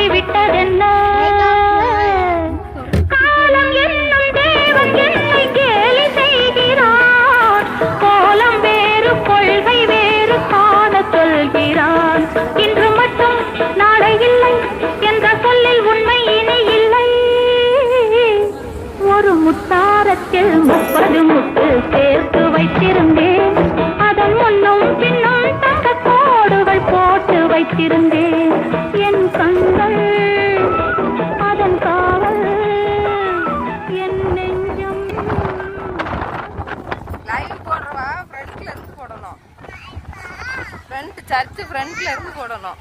போய்விட்டதென்ன? காலம் என்னும் தேவன் என்னை கேலி செய்கிறான். கோலம் வேறு கொள்கை வேறு காண சொல்கிறான். இன்று மட்டும் நாளை இல்லை என்ற சொல்லில் உண்மை இனி இல்லை. ஒரு முத்தாரத்தில் 30 முத்து சேர்த்து வைத்திருந்தேன். அதன் முன்னும் பின்னும் தங்க கோடுகள் போட்டு வைத்திருந்தேன். என் கண்கள் அதன் காவல் என் நெஞ்சம். லைவ் போடுறவா ஃப்ரண்ட்ல இருந்து போடணும். ஃப்ரண்ட் சர்ச் ஃப்ரண்ட்ல இருந்து போடணும்.